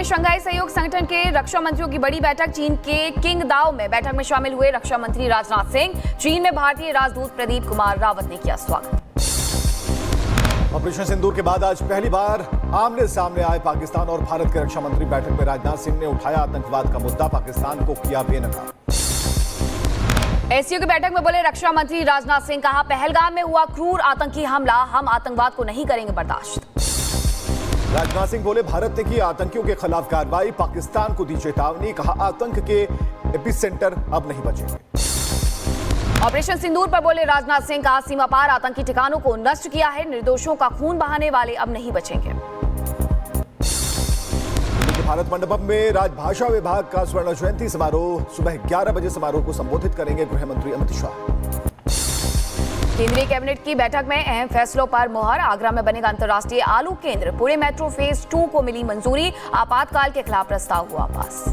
में शंघाई सहयोग संगठन के रक्षा मंत्रियों की बड़ी बैठक। चीन के किंगदाओ में बैठक में शामिल हुए रक्षा मंत्री राजनाथ सिंह। चीन में भारतीय राजदूत प्रदीप कुमार रावत ने किया स्वागत। ऑपरेशन सिंदूर के बाद आज पहली बार आमने सामने आए पाकिस्तान और भारत के रक्षा मंत्री। बैठक में राजनाथ सिंह ने उठाया आतंकवाद का मुद्दा, पाकिस्तान को किया बेनकाब। एससीओ की बैठक में बोले रक्षा मंत्री राजनाथ सिंह, कहा पहलगाम में हुआ क्रूर आतंकी हमला, हम आतंकवाद को नहीं करेंगे बर्दाश्त। राजनाथ सिंह बोले भारत ने की आतंकियों के खिलाफ कार्रवाई, पाकिस्तान को दी चेतावनी, कहा आतंक के एपिसेंटर अब नहीं बचेंगे। ऑपरेशन सिंदूर पर बोले राजनाथ सिंह, कहा सीमा पार आतंकी ठिकानों को नष्ट किया है, निर्दोषों का खून बहाने वाले अब नहीं बचेंगे। भारत मंडपम में राजभाषा विभाग का स्वर्ण जयंती समारोह, सुबह 11 बजे समारोह को संबोधित करेंगे गृह मंत्री अमित शाह। केंद्रीय कैबिनेट की बैठक में अहम फैसलों पर मुहर। आगरा में बनेगा अंतर्राष्ट्रीय आलू केंद्र, पुणे मेट्रो फेज 2 को मिली मंजूरी, आपातकाल के खिलाफ प्रस्ताव हुआ पास।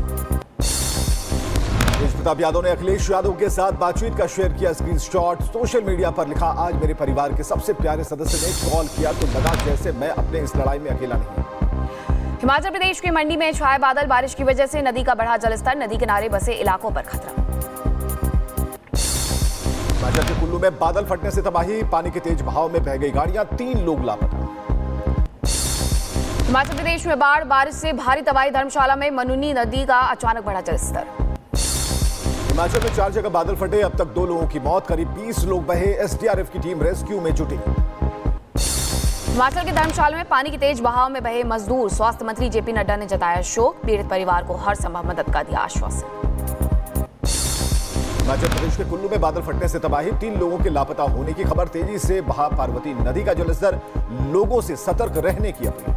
तेज प्रताप यादव ने अखिलेश यादव के साथ बातचीत का शेयर किया स्क्रीनशॉट, सोशल मीडिया पर लिखा, आज मेरे परिवार के सबसे प्यारे सदस्य ने कॉल किया तो लगा जैसे मैं अपने इस लड़ाई में अकेला नहीं। हिमाचल प्रदेश की मंडी में छाए बादल, बारिश की वजह से नदी का बढ़ा जलस्तर, नदी किनारे बसे इलाकों पर खतरा। हिमाचल के कुल्लू में बादल फटने से तबाही, पानी के तेज बहाव में बह गई गाड़ियां, 3 लोग लापता। हिमाचल प्रदेश में बाढ़, बारिश से भारी तबाही, धर्मशाला में मनुनी नदी का अचानक बढ़ा जलस्तर। हिमाचल में 4 जगह बादल फटे, अब तक 2 लोगों की मौत, करीब 20 लोग बहे, एसडीआरएफ की टीम रेस्क्यू में जुटी। हिमाचल के धर्मशाला में पानी के तेज बहाव में बहे मजदूर, स्वास्थ्य मंत्री जेपी नड्डा ने जताया शोक, पीड़ित परिवार को हर संभव मदद का दिया आश्वासन। हिमाचल प्रदेश के कुल्लू में बादल फटने से तबाही, 3 लोगों के लापता होने की खबर, तेजी से बहा पार्वती नदी का जलस्तर, लोगों से सतर्क रहने की अपील।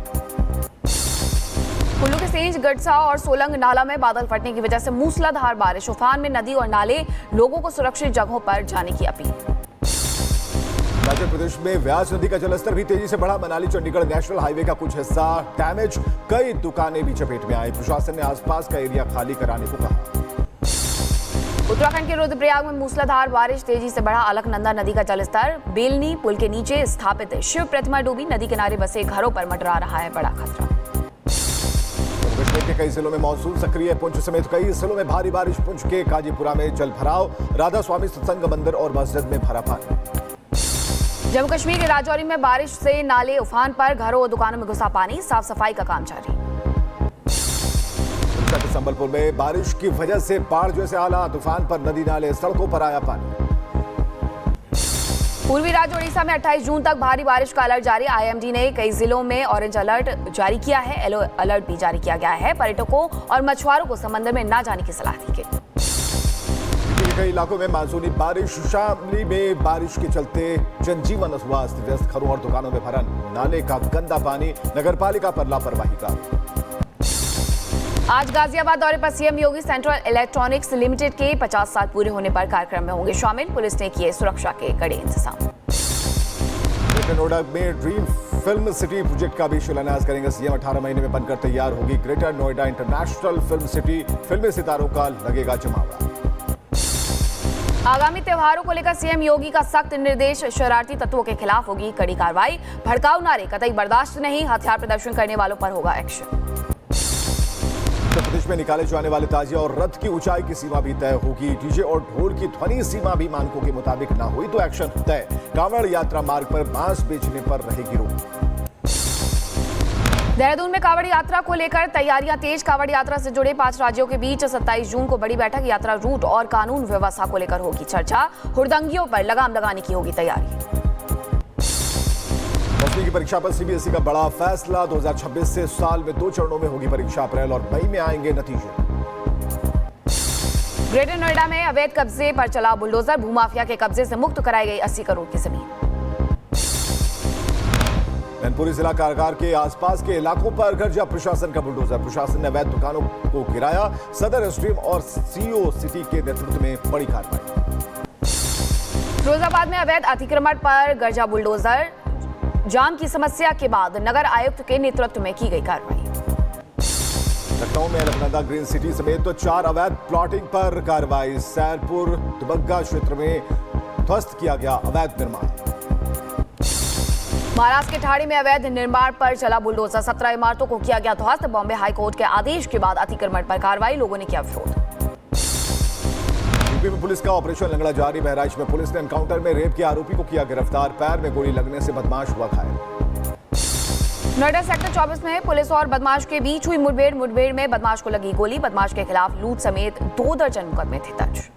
कुल्लू के सेंज, गडसा और सोलंग नाला में बादल फटने की वजह से मूसलाधार बारिश, उफान में नदी और नाले, लोगों को सुरक्षित जगहों पर जाने की अपील। हिमाचल प्रदेश में व्यास नदी का जलस्तर भी तेजी से बढ़ा, मनाली चंडीगढ़ नेशनल हाईवे का कुछ हिस्सा डैमेज, कई दुकानें भी चपेट में आई, प्रशासन ने आसपास का एरिया खाली कराने को कहा। उत्तराखंड के रुद्रप्रयाग में मूसलाधार बारिश, तेजी से बढ़ा अलकनंदा नदी का जलस्तर, बेलनी पुल के नीचे स्थापित शिव प्रतिमा डूबी, नदी किनारे बसे घरों पर मंडरा रहा है बड़ा खतरा। कश्मीर के कई जिलों में मानसून सक्रिय, पुंछ समेत कई जिलों में भारी बारिश, पुंछ के काजीपुरा में जल भराव, राधा स्वामी सत्संग मंदिर और मस्जिद में भरा पानी। जम्मू कश्मीर के राजौरी में बारिश से नाले उफान पर, घरों और दुकानों में घुसा पानी, साफ सफाई का काम जारी। संबलपुर में बारिश की वजह से बाढ़ जैसे हालात, तूफान पर नदी नाले सड़कों पर आया पानी। पूर्वी राज्य ओडिशा में 28 जून तक भारी बारिश का अलर्ट जारी, आईएमडी ने कई जिलों में ऑरेंज अलर्ट जारी किया है, येलो अलर्ट भी जारी किया गया है, पर्यटकों और मछुआरों को समंदर में न जाने की सलाह दी गई। कई इलाकों में मानसूनी बारिश, शामली में बारिश के चलते जनजीवन हुआ अस्त व्यस्त, घरों और दुकानों में भरा नाले का गंदा पानी, नगरपालिका पर लापरवाही का। आज गाजियाबाद दौरे पर सीएम योगी सेंट्रल इलेक्ट्रॉनिक्स लिमिटेड के 50 साल पूरे होने पर कार्यक्रम में होंगे शामिल, पुलिस ने किए सुरक्षा के कड़े इंतजाम। ग्रेटर नोएडा में ड्रीम फिल्म सिटी प्रोजेक्ट का भी शिलान्यास करेंगे सीएम, 18 महीने में बनकर तैयार होगी greater Noida international film city, फिल्मी सितारों का लगेगा जमावड़ा। आगामी त्योहारों को लेकर सीएम योगी का सख्त निर्देश, शरारती तत्वों के खिलाफ होगी कड़ी कार्रवाई, भड़काऊ नारे कतई बर्दाश्त नहीं, हथियार प्रदर्शन करने वालों पर होगा एक्शन। उत्तर प्रदेश में निकाले जाने वाले ताजिया और रथ की ऊंचाई की सीमा भी तय होगी, डीजे और ढोल की ध्वनि सीमा भी मानकों के मुताबिक ना हुई तो एक्शन तय, कांवड़ यात्रा मार्ग पर बांस बेचने पर रहेगी रोक। देहरादून में कांवड़ यात्रा को लेकर तैयारियां तेज, कांवड़ यात्रा से जुड़े 5 राज्यों के बीच 27 जून को बड़ी बैठक, यात्रा रूट और कानून व्यवस्था को लेकर होगी चर्चा, हुड़दंगियों पर लगाम लगाने की होगी तैयारी। 10वीं की परीक्षा पर सीबीएसई का बड़ा फैसला, 2026 से साल में 2 चरणों में होगी परीक्षा, अप्रैल और मई में आएंगे नतीजे। ग्रेटर नोएडा में अवैध कब्जे पर चला बुलडोजर, भूमाफिया के कब्जे से मुक्त कराई गई 80 करोड़ की जमीन। मैनपुरी जिला कारागार के आसपास के इलाकों पर गर्जा प्रशासन का बुलडोजर, प्रशासन ने अवैध दुकानों को गिराया, सदर एसडीएम और सीओ सिटी के नेतृत्व में बड़ी कार्रवाई। फिरोजाबाद में अवैध अतिक्रमण पर गर्जा बुलडोजर, जाम की समस्या के बाद नगर आयुक्त के नेतृत्व में की गई कार्रवाई। लखनऊ में अलकनंदा ग्रीन सिटी समेत 4 अवैध प्लॉटिंग पर कार्रवाई, सैरपुर दुबग्गा क्षेत्र में ध्वस्त किया गया अवैध निर्माण। महाराष्ट्र के ठाणे में अवैध निर्माण पर चला बुलडोजर, 17 इमारतों को किया गया ध्वस्त। बॉम्बे हाईकोर्ट के आदेश के बाद अतिक्रमण पर कार्रवाई, लोगों ने किया विरोध। यूपी में पुलिस का ऑपरेशन लंगड़ा जारी। बहराइच में पुलिस ने एनकाउंटर में रेप के आरोपी को किया गिरफ्तार। पैर में गोली लगने से बदमाश हुआ घायल। नोएडा सेक्टर 24 में पुलिस और बदमाश के बीच हुई मुठभेड़ में बदमाश को लगी गोली। बदमाश के खिलाफ लूट समेत 2 दर्जन मुकदमे थे दर्ज।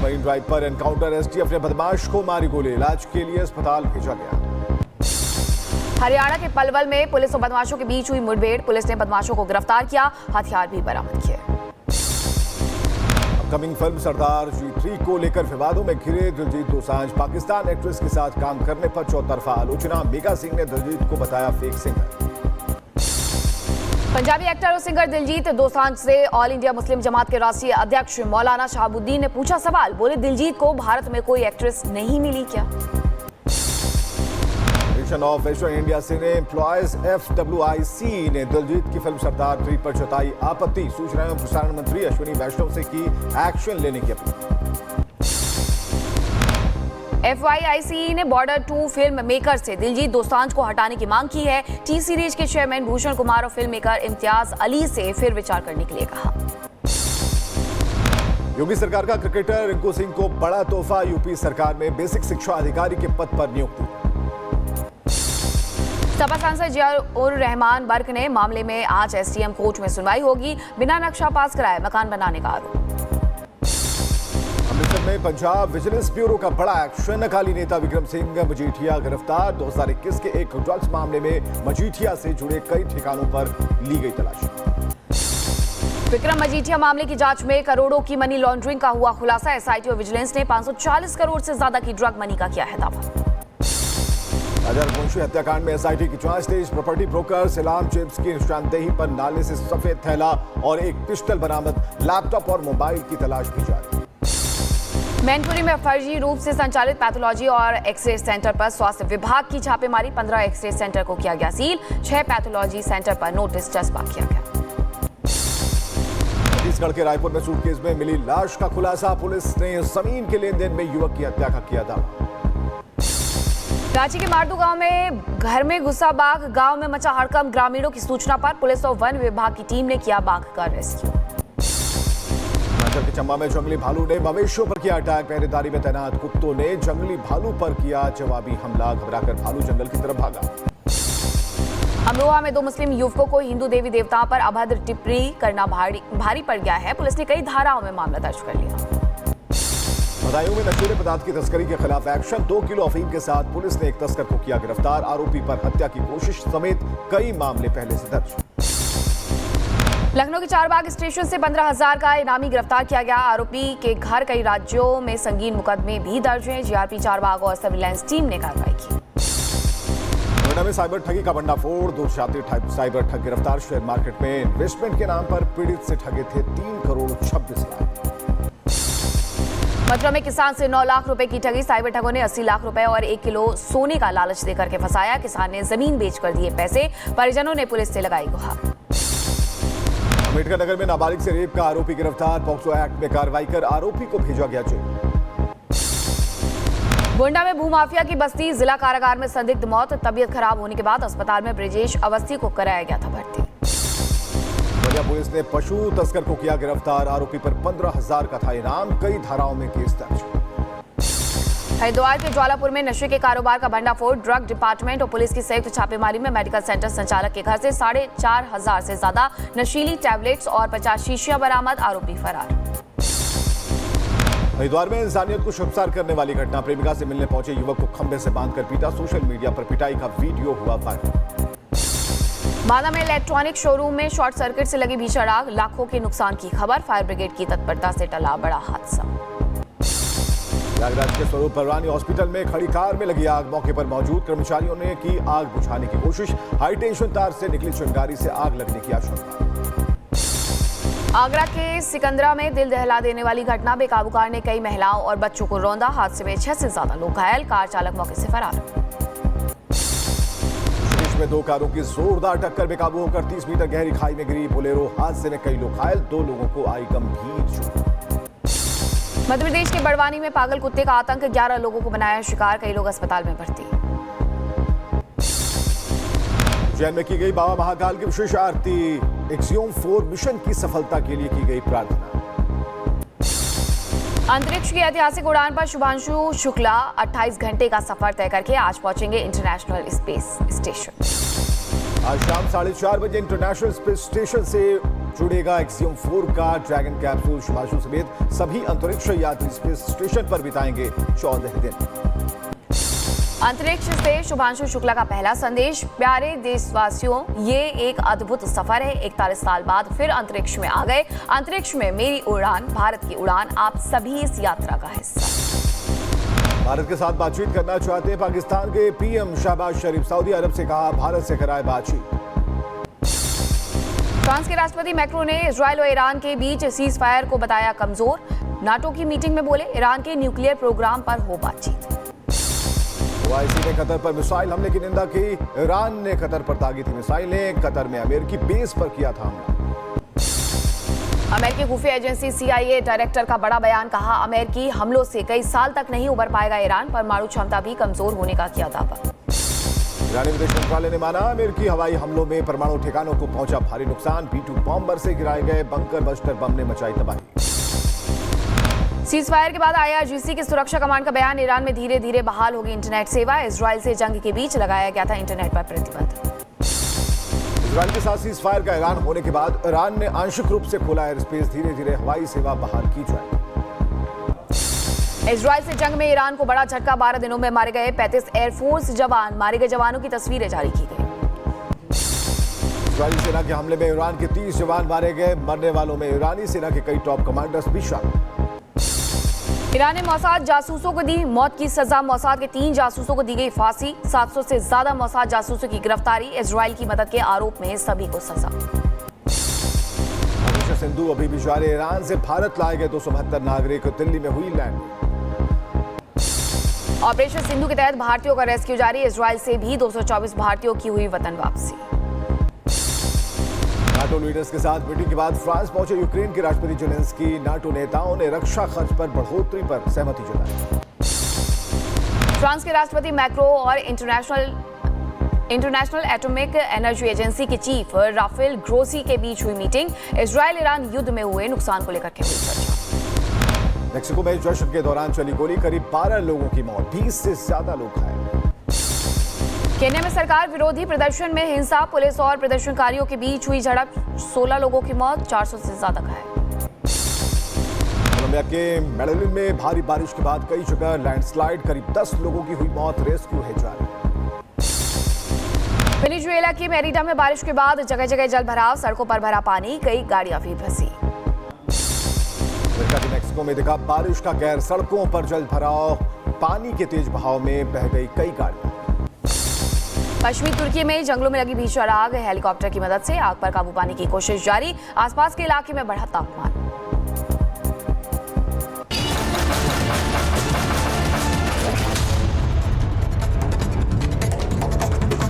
मरीन ड्राइव पर एनकाउंटर, एसटीएफ ने बदमाश को मारी गोली, इलाज के लिए अस्पताल भेजा गया। हरियाणा के पलवल में पुलिस और बदमाशों के बीच हुई मुठभेड़, पुलिस ने बदमाशों को गिरफ्तार किया, हथियार भी बरामद किए। अपकमिंग फिल्म सरदार G3 को लेकर विवादों में घिरे दिलजीत दोसांझ। पाकिस्तान एक्ट्रेस के साथ काम करने पर चौतरफा आलोचना। मेगा सिंह ने दिलजीत को बताया फेक सिंगर। पंजाबी एक्टर और सिंगर दिलजीत दोसांझ से ऑल इंडिया मुस्लिम जमात के राष्ट्रीय अध्यक्ष मौलाना शहाबुद्दीन ने पूछा सवाल। बोले, दिलजीत को भारत में कोई एक्ट्रेस नहीं मिली क्या? Federation of western India cine employees FWIC ने दिलजीत की फिल्म सरदार 3 पर जताई आपत्ति। सूचना एवं प्रसारण मंत्री अश्विनी वैष्णव से की एक्शन लेने की अपील। FYIC ने बॉर्डर 2 फिल्म मेकर से दिलजीत दोसांझ को हटाने की मांग की है। टी सीरीज के चेयरमैन भूषण कुमार और फिल्म मेकर इम्तियाज अली से फिर विचार करने के लिए कहा। योगी सरकार का क्रिकेटर रिंकू सिंह को बड़ा तोहफा। यूपी सरकार में बेसिक शिक्षा अधिकारी के पद पर नियुक्ति। सपा सांसद जियाउर रहमान बर्क ने मामले में आज STM कोर्ट में सुनवाई होगी। बिना नक्शा पास कराए मकान बनाने का आरोप। अमृतसर में पंजाब विजिलेंस ब्यूरो का बड़ा एक्शन। अकाली नेता विक्रम सिंह मजीठिया गिरफ्तार। 2021 के एक ड्रग्स मामले में मजीठिया से जुड़े कई ठिकानों पर ली गई तलाशी। विक्रम मजीठिया मामले की जांच में करोड़ों की मनी लॉन्ड्रिंग का हुआ खुलासा। SIT और विजिलेंस ने 540 करोड़ से ज्यादा की ड्रग मनी का किया है दावा। राजारकुंशी हत्याकांड में SIT की जांच तेज। प्रॉपर्टी ब्रोकर सलाम चिप्स की निशानदेही पर नाले से सफेद थैला और एक पिस्टल बरामद। लैपटॉप और मोबाइल की तलाश की जारी। मैनपुरी में फर्जी रूप से संचालित पैथोलॉजी और एक्सरे सेंटर पर स्वास्थ्य विभाग की छापेमारी। 15 एक्सरे सेंटर को किया गया सील। 6 पैथोलॉजी सेंटर पर नोटिस चस्पा किया गया। छत्तीसगढ़ के रायपुर में सूटकेस में मिली लाश का खुलासा। पुलिस ने जमीन के लेन देन में युवक की हत्या का किया दावा। रांची के मारदू गांव में घर में घुसा बाघ, गांव में मचा हड़कंप। ग्रामीणों की सूचना पर पुलिस और वन विभाग की टीम ने किया बाघ का रेस्क्यू। हिमाचल के चंबा में जंगली भालू ने मवेशियों पर किया अटैक। पहरेदारी में तैनात कुत्तों ने जंगली भालू पर किया जवाबी हमला। घबराकर भालू जंगल की तरफ भागा। अमरोहा में 2 मुस्लिम युवकों को हिंदू देवी देवताओं पर अभद्र टिप्पणी करना भारी पड़ गया है। पुलिस ने कई धाराओं में मामला दर्ज कर लिया। बदायूं में नशीले पदार्थ की तस्करी के खिलाफ एक्शन। 2 किलो अफीम के साथ पुलिस ने एक तस्कर को किया गिरफ्तार। आरोपी पर हत्या की कोशिश समेत कई मामले पहले से दर्ज। लखनऊ के चारबाग स्टेशन से 15,000 का इनामी गिरफ्तार किया गया। आरोपी के घर कई राज्यों में संगीन मुकदमे भी दर्ज हैं। GRP चारबाग और सर्विलांस टीम ने कार्रवाई की। नोएडा में साइबर ठगी का भंडाफोड़। 2 शातिर साइबर ठग गिरफ्तार। शेयर मार्केट में इन्वेस्टमेंट के नाम पर पीड़ित से ठगे थे 3 करोड़ 26 लाख। मथुरा में किसान से 9 लाख रुपए की ठगी। साइबर ठगों ने 80 लाख रुपए और 1 किलो सोने का लालच देकर के फंसाया। किसान ने जमीन बेचकर दिए पैसे। परिजनों ने पुलिस से लगाई गुहार। अम्बेडकर नगर में नाबालिग से रेप का आरोपी गिरफ्तार। पॉक्सो एक्ट में कार्रवाई कर आरोपी को भेजा गया जेल। गोंडा में भूमाफिया की बस्ती। जिला कारागार में संदिग्ध मौत। तबीयत खराब होने के बाद अस्पताल में ब्रिजेश अवस्थी को कराया गया था भर्ती। बलिया पुलिस ने पशु तस्कर को किया गिरफ्तार। आरोपी पर 15,000 का था इनाम। कई धाराओं में केस दर्ज। हरिद्वार के ज्वालापुर में नशे के कारोबार का भंडाफोड़। ड्रग डिपार्टमेंट और पुलिस की संयुक्त छापेमारी में मेडिकल सेंटर संचालक के घर से 4,500 से ज्यादा नशीली टैबलेट्स और 50 शीशियां बरामद। आरोपी फरार। हरिद्वार में इंसानियत को शर्मसार करने वाली घटना। प्रेमिका से मिलने पहुंचे युवक को खंभे से बांधकर पीटा। सोशल मीडिया पर पिटाई का वीडियो हुआ वायरल। मादा में इलेक्ट्रॉनिक शोरूम में शॉर्ट सर्किट से लगी भीषण आग। लाखों के नुकसान की खबर। फायर ब्रिगेड की तत्परता से टला बड़ा हादसा। प्रयागराज के स्वरूप परवानी हॉस्पिटल में खड़ी कार में लगी आग। मौके पर मौजूद कर्मचारियों ने की आग बुझाने की कोशिश। हाई टेंशन तार से निकली चिंगारी से आग लगने की आशंका। आगरा के सिकंदरा में दिल दहला देने वाली घटना। बेकाबू कार ने कई महिलाओं और बच्चों को रौंदा। हादसे में 6 से ज्यादा लोग घायल। कार चालक मौके से फरार। में 2 कारों की जोरदार टक्कर। बेकाबू होकर 30 मीटर गहरी खाई में गिरी बोलेरो। हादसे में कई लोग घायल। 2 लोगों को आई गंभीर चोट। मध्य प्रदेश के बड़वानी में पागल कुत्ते का आतंक। 11 लोगों को बनाया शिकार। कई लोग अस्पताल में भर्ती। उज्जैन में की गई बाबा महाकाल की विशेष आरती। एक्सियोम 4 मिशन की सफलता के लिए की गई प्रार्थना। अंतरिक्ष की ऐतिहासिक उड़ान पर शुभांशु शुक्ला 28 घंटे का सफर तय करके आज पहुंचेंगे इंटरनेशनल स्पेस स्टेशन। आज शाम 4:30 बजे इंटरनेशनल स्पेस स्टेशन से जुड़ेगा एक्सियोम 4 का ड्रैगन कैप्सूल। शुभांशु समेत सभी अंतरिक्ष यात्री स्पेस स्टेशन पर बिताएंगे 14 दिन। अंतरिक्ष से शुभांशु शुक्ला का पहला संदेश। प्यारे देशवासियों, ये एक अद्भुत सफर है। 41 साल बाद फिर अंतरिक्ष में आ गए। अंतरिक्ष में मेरी उड़ान, भारत की उड़ान, आप सभी इस यात्रा का हिस्सा। भारत के साथ बातचीत करना चाहते हैं पाकिस्तान के पीएम शहबाज शरीफ। सऊदी अरब से कहा भारत से कराए बातचीत। फ्रांस के राष्ट्रपति मैक्रो ने इजरायल और ईरान के बीच सीज फायर को बताया कमजोर। नाटो की मीटिंग में बोले ईरान के न्यूक्लियर प्रोग्राम पर हो बातचीत। ओआईसी ने कतर पर मिसाइल हमले की निंदा की। ईरान ने कतर पर दागी थी मिसाइलें। कतर में अमेरिकी बेस पर किया था हमला। अमेरिकी खुफिया एजेंसी CIA डायरेक्टर का बड़ा बयान। कहा अमेरिकी हमलों से कई साल तक नहीं उबर पाएगा ईरान। परमाणु क्षमता भी कमजोर होने का किया दावा। ईरानी विदेश मंत्रालय ने माना अमेरिकी हवाई हमलों में परमाणु ठिकानों को पहुंचा भारी नुकसान। B-2 बॉम्बर से गिराए गए बंकर बस्टर बम ने मचाई तबाही। सीज फायर के बाद IRGC की सुरक्षा कमांड का बयान। ईरान में धीरे धीरे बहाल होगी इंटरनेट सेवा। इजरायल से जंग के बीच लगाया गया था इंटरनेट पर प्रतिबंध। इजरायल के साथ सीज फायर का ऐलान होने के बाद ईरान ने आंशिक रूप से खोला एयर स्पेस। धीरे धीरे हवाई सेवा बहाल की जाएगी। इजरायल से जंग में ईरान को बड़ा झटका। 12 दिनों में मारे गए 35 एयरफोर्स जवान। मारे गए जवानों की तस्वीरें जारी की गई। इजरायली सेना के हमले में ईरान के 30 जवान मारे गए। मरने वालों में ईरानी सेना के कई टॉप कमांडर्स भी शामिल। ईरान ने मोसाद जासूसों को दी मौत की सजा। मोसाद के 3 जासूसों को दी गई फांसी। 700 से ज्यादा मोसाद जासूसों की गिरफ्तारी। इजरायल की मदद के आरोप में सभी को सजा। सिंधु अभी भी जारी। ईरान से भारत लाए गए 272 नागरिक। दिल्ली में हुई लैंड। ऑपरेशन सिंधु के तहत भारतीयों का रेस्क्यू जारी। इजरायल से भी 224 भारतीयों की हुई वतन वापसी। नाटो लीडर्स के साथ मीटिंग के बाद फ्रांस पहुंचे यूक्रेन के राष्ट्रपति जेलेंस्की। नाटो नेताओं ने रक्षा खर्च पर बढ़ोतरी पर सहमति जताई। फ्रांस के राष्ट्रपति मैक्रो और इंटरनेशनल एटॉमिक एनर्जी एजेंसी के चीफ राफेल ग्रोसी के बीच हुई मीटिंग। इजरायल ईरान युद्ध में हुए नुकसान को लेकर के हुई चर्चा। मेक्सिको में जश्न के दौरान चली गोली। करीब 12 लोगों की मौत। 20 से ज्यादा लोग घायल। केन्या में सरकार विरोधी प्रदर्शन में हिंसा। पुलिस और प्रदर्शनकारियों के बीच हुई झड़प। 16 लोगों की मौत, 400 से ज्यादा घायल। कोलंबिया के मेडेलिन में भारी बारिश के बाद कई जगह लैंडस्लाइड। करीब 10 लोगों की हुई मौत। रेस्क्यू है जारी। वेनेजुएला की मेरिडा में बारिश के बाद जगह जगह जल भराव। सड़कों पर भरा पानी। कई गाड़ियां भी फंसी। मेक्सिको में दिखा बारिश का कहर। सड़कों पर जल भराव। पानी के तेज बहाव में बह गई कई गाड़ियां। पश्चिमी तुर्की में जंगलों में लगी भीषण आग। हेलीकॉप्टर की मदद से आग पर काबू पाने की कोशिश जारी। आसपास के इलाके में बढ़ा तापमान।